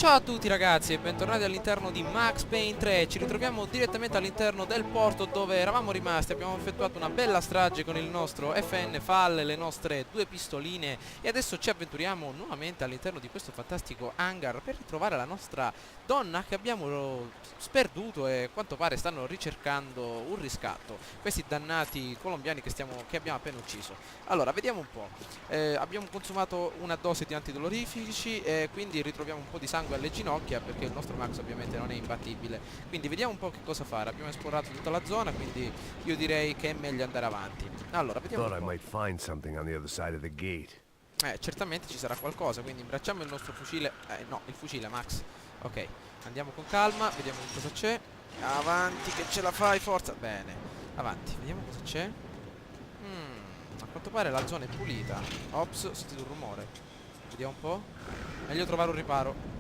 Ciao a tutti ragazzi e bentornati all'interno di Max Payne 3. Ci ritroviamo direttamente all'interno del porto dove eravamo rimasti. Abbiamo effettuato una bella strage con il nostro FN Fall, le nostre due pistoline, e adesso ci avventuriamo nuovamente all'interno di questo fantastico hangar per ritrovare la nostra donna che abbiamo sperduto e a quanto pare stanno ricercando un riscatto. Questi dannati colombiani che abbiamo appena ucciso. Allora, vediamo un po'. Abbiamo consumato una dose di antidolorifici e quindi ritroviamo un po' di sangue alle ginocchia perché il nostro Max ovviamente non è imbattibile. Quindi vediamo un po' che cosa fare. Abbiamo esplorato tutta la zona, quindi io direi che è meglio andare avanti. Allora, vediamo un Thought I po'. might find something on the other side of the gate. Certamente ci sarà qualcosa, quindi imbracciamo il nostro fucile. No, il fucile Max. Ok, andiamo con calma, vediamo che cosa c'è. Avanti che ce la fai, forza. Bene, avanti, vediamo cosa c'è. A quanto pare la zona è pulita. Ops, ho sentito un rumore. Vediamo un po'. Meglio trovare un riparo.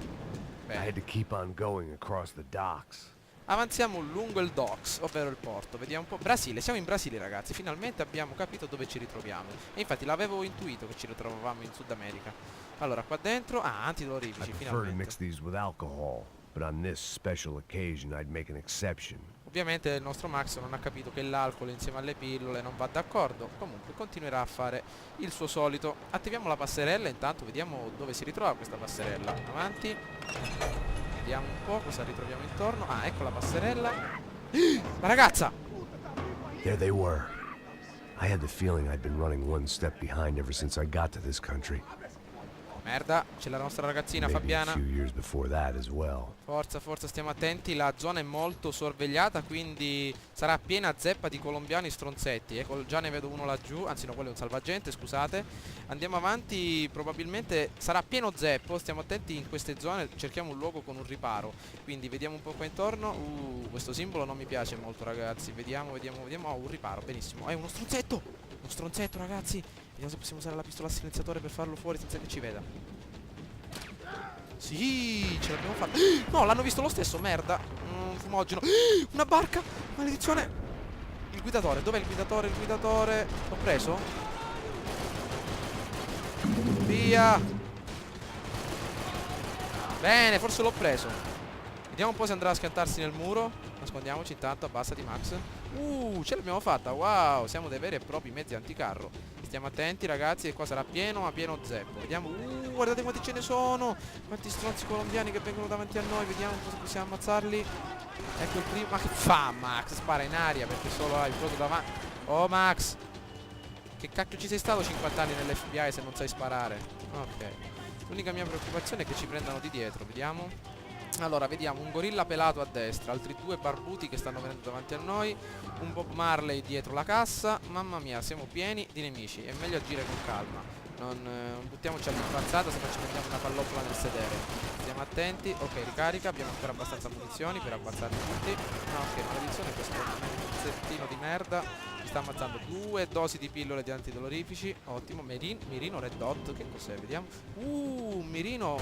I had to Bene. keep on going across the docks. Avanziamo lungo il docks, ovvero il porto. Vediamo un po'. Brasile, siamo in Brasile ragazzi. Finalmente abbiamo capito dove ci ritroviamo. E infatti l'avevo intuito che ci ritrovavamo in Sud America. Allora, qua dentro. Ah, I antidolorifici, prefer to finalmente. mix these with alcohol, but on this special occasion I'd make an exception. Ovviamente il nostro Max non ha capito che l'alcol insieme alle pillole non va d'accordo. Comunque continuerà a fare il suo solito. Attiviamo la passerella, intanto vediamo dove si ritrova questa passerella. Avanti. Vediamo un po' cosa ritroviamo intorno. Ah, ecco la passerella. La ragazza! There they were. I had the feeling I'd been running one step behind ever since I got to this country. Merda, c'è la nostra ragazzina Maybe a Fabiana. few years before that as well. Forza, forza, stiamo attenti. La zona è molto sorvegliata, quindi sarà piena zeppa di colombiani stronzetti. Ecco, già ne vedo uno laggiù. Anzi no, quello è un salvagente, scusate. Andiamo avanti, probabilmente sarà pieno zeppo. Stiamo attenti in queste zone, cerchiamo un luogo con un riparo. Quindi vediamo un po' qua intorno. Questo simbolo non mi piace molto ragazzi. Vediamo, vediamo, vediamo. Oh, un riparo, benissimo. È uno stronzetto! Uno stronzetto ragazzi. Vediamo se possiamo usare la pistola a silenziatore per farlo fuori senza che ci veda. Sì, ce l'abbiamo fatta. No, l'hanno visto lo stesso, merda. Fumogeno. Una barca, maledizione. Il guidatore, dov'è il guidatore? Il guidatore. L'ho preso? Via. Bene, forse l'ho preso. Vediamo un po' se andrà a schiantarsi nel muro. Nascondiamoci intanto, abbassati Max. Ce l'abbiamo fatta, wow. Siamo dei veri e propri mezzi anticarro. Stiamo attenti ragazzi, e qua sarà pieno, ma pieno zeppo. Vediamo, guardate quanti ce ne sono. Quanti stronzi colombiani che vengono davanti a noi. Vediamo se possiamo ammazzarli. Ecco il primo. Ma che fa Max? Spara in aria perché solo hai il brodo davanti. Oh Max, che cacchio ci sei stato 50 anni nell'FBI se non sai sparare? Ok. L'unica mia preoccupazione è che ci prendano di dietro. Vediamo. Allora, vediamo un gorilla pelato a destra, altri due barbuti che stanno venendo davanti a noi, un Bob Marley dietro la cassa. Mamma mia, siamo pieni di nemici, è meglio agire con calma. Non buttiamoci all'impazzata se non ci prendiamo una pallottola nel sedere. Stiamo attenti, ok, ricarica, abbiamo ancora abbastanza munizioni per ammazzarli tutti. Ah, ok, maledizione, questo pezzettino di merda mi sta ammazzando. 2 dosi di pillole di antidolorifici, ottimo. Mirino Red Dot, che cos'è? Vediamo. Un mirino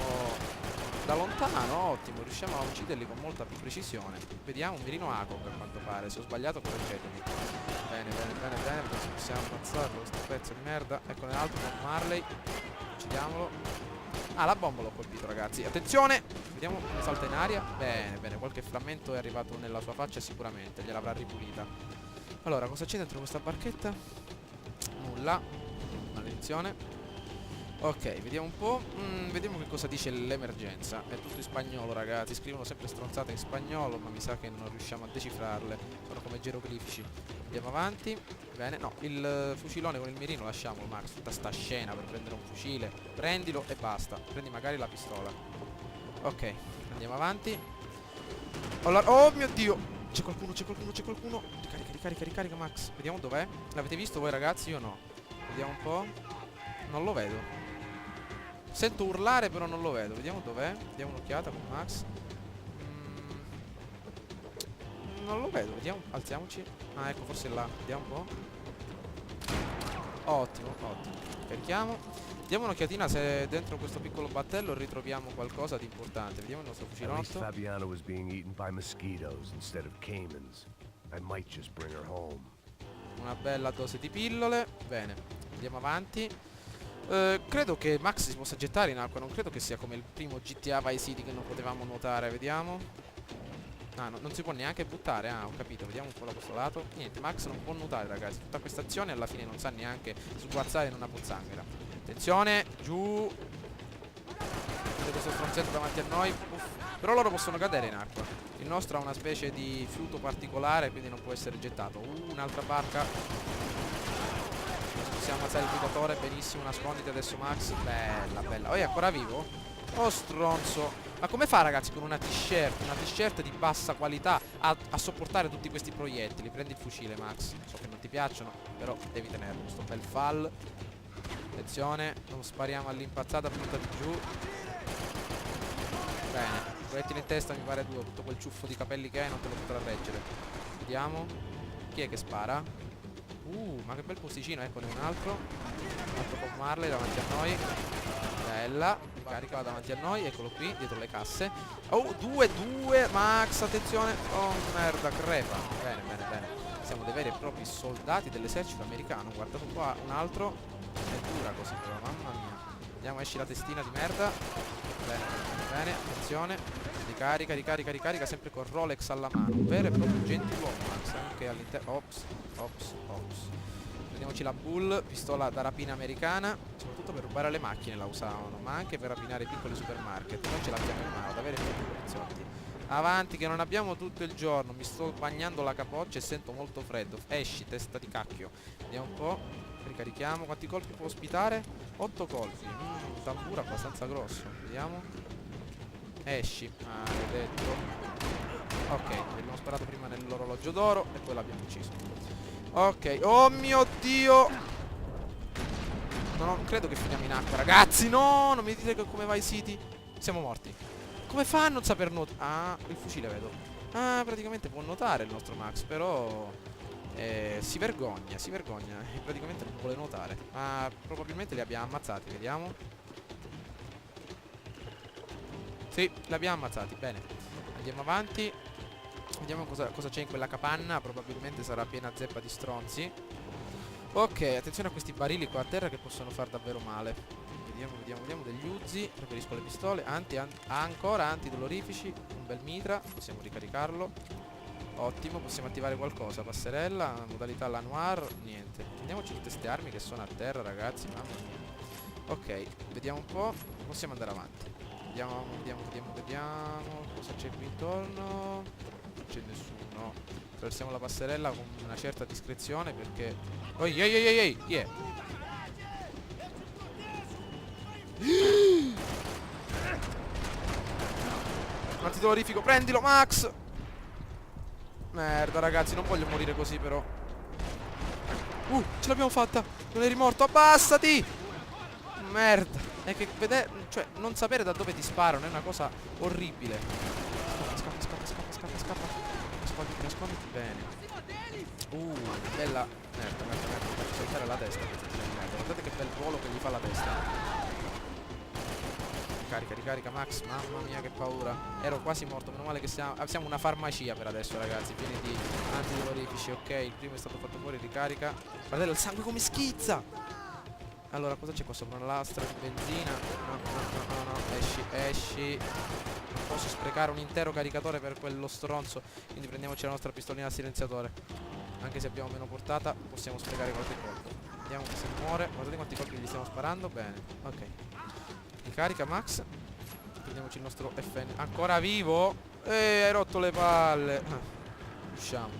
da lontano, ottimo, riusciamo a ucciderli con molta più precisione. Vediamo un mirino ACOG a quanto pare, se ho sbagliato correggetemi. Bene, bene, bene, bene, vediamo se possiamo ammazzarlo questo pezzo di merda. Ecco nell'altro Bob Marley. Uccidiamolo. Ah, la bomba l'ho colpito ragazzi. Attenzione! Vediamo come salta in aria. Bene, bene, qualche frammento è arrivato nella sua faccia sicuramente, gliel'avrà ripulita. Allora, cosa c'è dentro questa barchetta? Nulla. Maledizione. Ok, vediamo un po'. Vediamo che cosa dice l'emergenza. È tutto in spagnolo ragazzi. Scrivono sempre stronzate in spagnolo, ma mi sa che non riusciamo a decifrarle. Sono come geroglifici. Andiamo avanti. Bene, no, il fucilone con il mirino lasciamolo Max. Tutta sta scena per prendere un fucile. Prendilo e basta. Prendi magari la pistola. Ok, andiamo avanti. Oh mio Dio! C'è qualcuno, c'è qualcuno, c'è qualcuno. Ricarica, ricarica, ricarica Max. Vediamo dov'è. L'avete visto voi ragazzi? Io no. Vediamo un po'. Non lo vedo. Sento urlare però non lo vedo. Vediamo dov'è. Diamo un'occhiata con Max. Non lo vedo. Vediamo. Alziamoci. Ah ecco, forse è là. Vediamo un po'. Ottimo, ottimo. Carichiamo. Diamo un'occhiatina se dentro questo piccolo battello ritroviamo qualcosa di importante. Vediamo il nostro At least fucilotto. Fabiana was being eaten by mosquitoes instead of caimans. I might just bring her home. Una bella dose di pillole. Bene. Andiamo avanti. Credo che Max si possa gettare in acqua. Non credo che sia come il primo GTA Vice City che non potevamo nuotare. Vediamo. Ah, no, non si può neanche buttare. Ah, ho capito. Vediamo un po' da questo lato. Niente, Max non può nuotare, ragazzi. Tutta questa azione alla fine non sa neanche sguazzare in una pozzanghera. Attenzione, giù. C'è questo stronzetto davanti a noi. Uff. Però loro possono cadere in acqua. Il nostro ha una specie di fiuto particolare, quindi non può essere gettato. Un'altra barca. Possiamo ammazzare il guidatore. Benissimo, nasconditi adesso, Max. Bella, bella. Oh, è ancora vivo? Oh, stronzo. Ma come fa, ragazzi, con una t-shirt di bassa qualità a sopportare tutti questi proiettili? Prendi il fucile, Max. So che non ti piacciono, però devi tenerlo. Sto bel fall. Attenzione, non spariamo all'impazzata, buttati giù. Bene, proiettili in testa mi pare due. Tutto quel ciuffo di capelli che hai non te lo potrà reggere. Vediamo. Chi è che spara? Ma che bel posticino, eccone un altro. Un altro Bob Marley davanti a noi. Bella. Ricarica davanti a noi, eccolo qui, dietro le casse. Oh, 2-2, Max, attenzione. Oh, merda, crepa. Bene, bene, bene. Siamo dei veri e propri soldati dell'esercito americano. Guardate un po', un altro. È dura così però, mamma mia. Vediamo, esci la testina di merda. Bene, bene, bene, attenzione. Ricarica, ricarica, ricarica, sempre con Rolex alla mano. Un vero e proprio gentiluomo, Max, anche all'interno. Ops, ops, ops. Prendiamoci la Bull, pistola da rapina americana. Soprattutto per rubare le macchine la usavano, ma anche per rapinare i piccoli supermarket. Noi ce l'abbiamo in mano, da avere più poliziotti. Avanti che non abbiamo tutto il giorno. Mi sto bagnando la capoccia e sento molto freddo. Esci, testa di cacchio. Vediamo un po'. Ricarichiamo. Quanti colpi può ospitare? 8 colpi. Un tamburo abbastanza grosso. Vediamo. Esci. Maledetto. Ok, abbiamo sparato prima nell'orologio d'oro e poi l'abbiamo ucciso. Ok. Oh mio Dio. No, non credo che finiamo in acqua, ragazzi. No, non mi dite che come Vice City siamo morti. Come fa a non saper nuotare? Ah, il fucile vedo. Ah, praticamente può nuotare il nostro Max, però si vergogna, si vergogna. E praticamente non vuole nuotare. Ma probabilmente li abbiamo ammazzati, vediamo. Sì, li abbiamo ammazzati, bene. Andiamo avanti. Vediamo cosa c'è in quella capanna. Probabilmente sarà piena zeppa di stronzi. Ok, attenzione a questi barili qua a terra che possono far davvero male. Vediamo, vediamo, vediamo degli Uzi. Preferisco le pistole. Ancora antidolorifici. Un bel mitra. Possiamo ricaricarlo. Ottimo, possiamo attivare qualcosa. Passerella, modalità la noir. Niente. Prendiamoci tutte queste armi che sono a terra, ragazzi. Mamma mia. Ok, vediamo un po'. Possiamo andare avanti. Vediamo, vediamo, vediamo, vediamo. Cosa c'è qui intorno? Non c'è nessuno. Attraversiamo la passerella con una certa discrezione perché... Ehi, ehi, ehi, ehi, chi è? Un antidolorifico, prendilo, Max! Merda, ragazzi, non voglio morire così, però. Ce l'abbiamo fatta! Non eri morto, abbassati! Merda. È che vedere... Cioè, non sapere da dove ti sparano è una cosa orribile. Scappa, scappa, scappa, scappa, scappa. Nasconditi, nasconditi. Bene. Bella. Merda, merda, merda. Per saltare la testa. Guardate che bel volo che gli fa la testa. Ricarica, ricarica, Max. Mamma mia, che paura. Ero quasi morto. Meno male che siamo una farmacia per adesso, ragazzi. Pieni di antidolorifici. Ok, il primo è stato fatto fuori. Ricarica. Guardate il sangue come schizza. Allora, cosa c'è qua sopra? Una lastra di benzina. No, no, no, no, no. Esci, esci. Non posso sprecare un intero caricatore per quello stronzo. Quindi prendiamoci la nostra pistolina a silenziatore. Anche se abbiamo meno portata, possiamo sprecare qualche colpo. Vediamo se muore. Guardate quanti colpi gli stiamo sparando. Bene, ok. Ricarica, Max. Prendiamoci il nostro FN. Ancora vivo? Hai rotto le palle. Usciamo.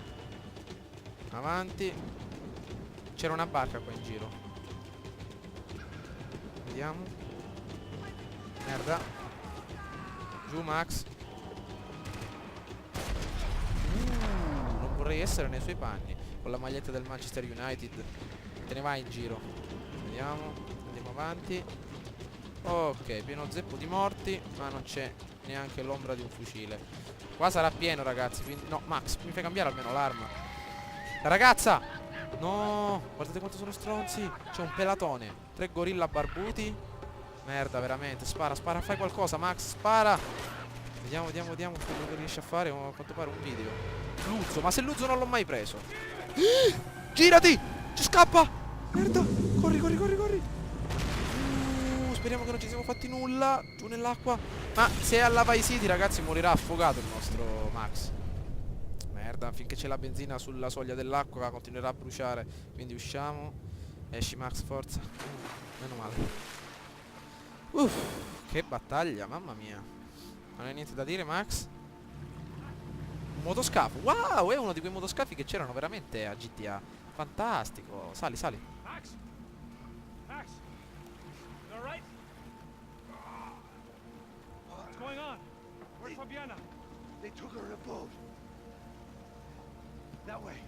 Avanti. C'era una barca qua in giro. Vediamo. Merda. Giù, Max. Non vorrei essere nei suoi panni. Con la maglietta del Manchester United. Te ne vai in giro. Vediamo. Andiamo avanti. Ok, pieno zeppo di morti. Ma non c'è neanche l'ombra di un fucile. Qua sarà pieno, ragazzi, quindi... No, Max, mi fai cambiare almeno l'arma. La ragazza! No, guardate quanto sono stronzi. C'è un pelatone. 3 gorilla barbuti. Merda, veramente. Spara, spara, fai qualcosa, Max, spara. Vediamo, vediamo, vediamo quello che riesce a fare. A quanto pare un video. Luzzo, ma se Luzzo non l'ho mai preso. Girati! Ci scappa! Merda! Corri, corri, corri, corri! speriamo che non ci siamo fatti nulla. Giù nell'acqua. Ma se è alla Vice City, ragazzi, morirà affogato il nostro Max. Merda, finché c'è la benzina sulla soglia dell'acqua continuerà a bruciare. Quindi usciamo. Esci Max, forza. Meno male. Che battaglia, mamma mia. Non hai niente da dire, Max? Un motoscafo. Wow, è uno di quei motoscafi che c'erano veramente a GTA. Fantastico. Sali, sali. Max? Max? You all right? What's going on? Where's Fabiana? They took her in a boat. That way.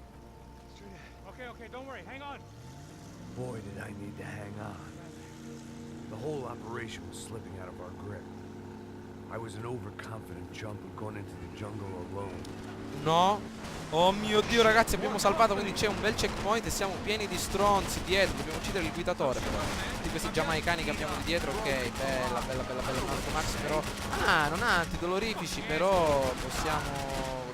Straight ahead. Okay, okay, don't worry. Hang on. Boy, did I need to hang on. The whole operation was slipping out of our grip. I was an overconfident chump who'd gone into the jungle alone. No. Oh mio Dio, ragazzi, abbiamo salvato, quindi c'è un bel checkpoint e siamo pieni di stronzi dietro. Dobbiamo uccidere il guidatore però. Tutti questi giamaicani che abbiamo di dietro. Ok, bella, bella, bella, bella. Un altro Max però. Ah, non ha antidolorifici, però possiamo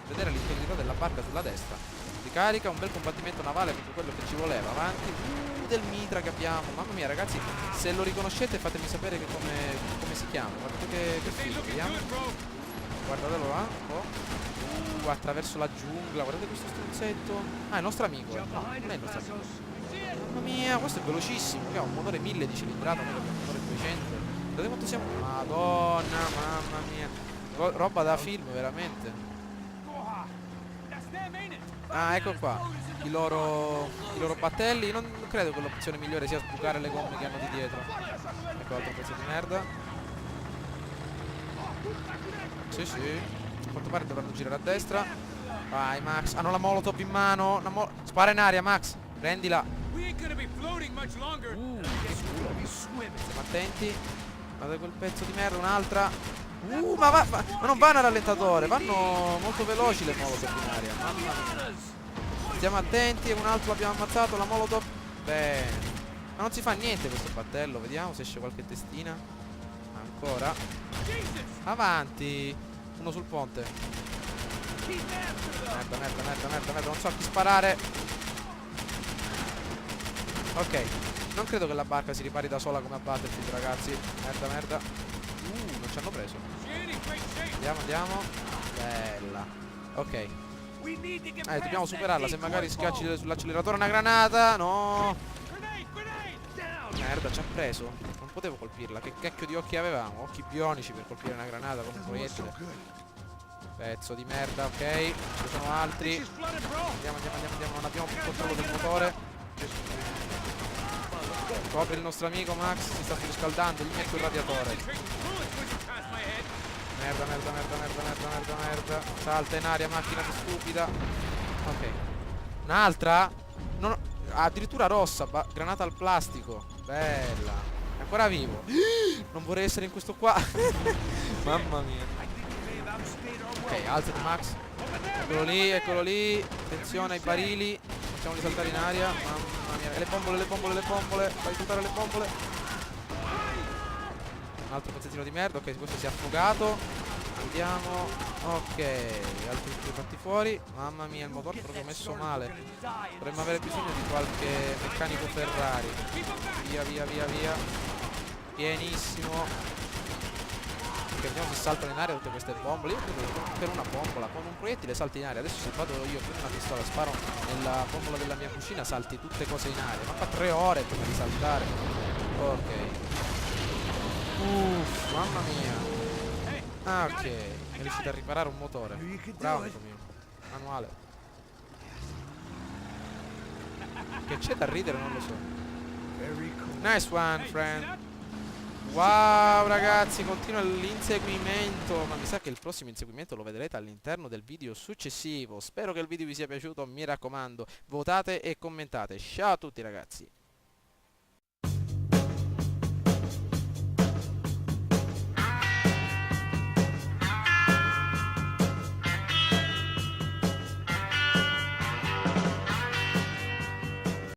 vedere l'integrità della barca sulla destra. Ricarica, un bel combattimento navale, proprio quello che ci voleva. Avanti. Del mitra che abbiamo. Mamma mia, ragazzi, se lo riconoscete fatemi sapere che come si chiama. Guardate che figo, vediamo. Guardatelo là, un po'. Attraverso la giungla, guardate questo stronzetto. Ah, è il nostro amico. No, non è il nostro amico. Mamma mia, questo è velocissimo. Che ha un motore 1000 di cilindrata, noi abbiamo un motore 200. Guardate quanto siamo. Madonna, mamma mia. Roba da film, veramente. Ah, ecco qua. I loro battelli. Non credo che l'opzione migliore sia sbucare le gomme che hanno di dietro. Ecco altro pezzo di merda. Sì, sì. A quanto pare dovranno girare a destra. Vai Max. Hanno la molotov in mano. Spara in aria, Max. Prendila. Stiamo attenti. Guardate quel pezzo di merda. Un'altra. Ma non vanno a rallentatore. Vanno molto veloci le molotov in aria. Mamma mia. Stiamo attenti. Un altro l'abbiamo ammazzato. La molotov. Bene. Ma non si fa niente questo battello. Vediamo se esce qualche testina. Ancora. Avanti. Uno sul ponte. Merda, merda, merda, merda, merda. Non so a chi sparare. Ok. Non credo che la barca si ripari da sola come a Battlefield, ragazzi. Merda, merda. Non ci hanno preso. Andiamo, andiamo. Bella. Ok. Dobbiamo superarla. Se magari schiacci sull'acceleratore una granata. No. Merda, ci ha preso. Non potevo colpirla. Che cacchio di occhi avevamo? Occhi bionici per colpire una granata con un proiettile. Pezzo di merda, ok. Ci sono altri. Andiamo, andiamo, andiamo, andiamo. Non abbiamo più controllo del motore. Copri il nostro amico Max. Si sta riscaldando. Gli metto il radiatore. Merda, merda, merda, merda, merda, merda, merda. Salta in aria, macchina di stupida. Ok. Un'altra? Non ho... Addirittura rossa. Granata al plastico. Bella. È ancora vivo. Non vorrei essere in questo qua. Mamma mia. Ok, alzati Max. Eccolo lì, eccolo lì. Attenzione ai barili. Facciamo di saltare in aria. Mamma mia. E le bombole, le bombole, le bombole. Fai buttare le bombole. Un altro pezzettino di merda. Ok, questo si è affogato. Andiamo. Ok, altri due fatti fuori. Mamma mia, il motore è proprio messo male. Dovremmo avere bisogno di qualche meccanico Ferrari. Via, via, via, via. Pienissimo. Perché vediamo se saltano in aria tutte queste bombole. Io credo che per una bombola, con un proiettile salti in aria. Adesso se vado io con una pistola sparo nella bombola della mia cucina, salti tutte cose in aria. Ma fa 3 ore prima di saltare. Ok. Mamma mia. Ah, ok. È riuscito a riparare un motore. Bravo amico mio. Manuale. Che c'è da ridere non lo so. Nice one, friend. Wow ragazzi, continua l'inseguimento. Ma mi sa che il prossimo inseguimento lo vedrete all'interno del video successivo. Spero che il video vi sia piaciuto. Mi raccomando, votate e commentate. Ciao a tutti ragazzi.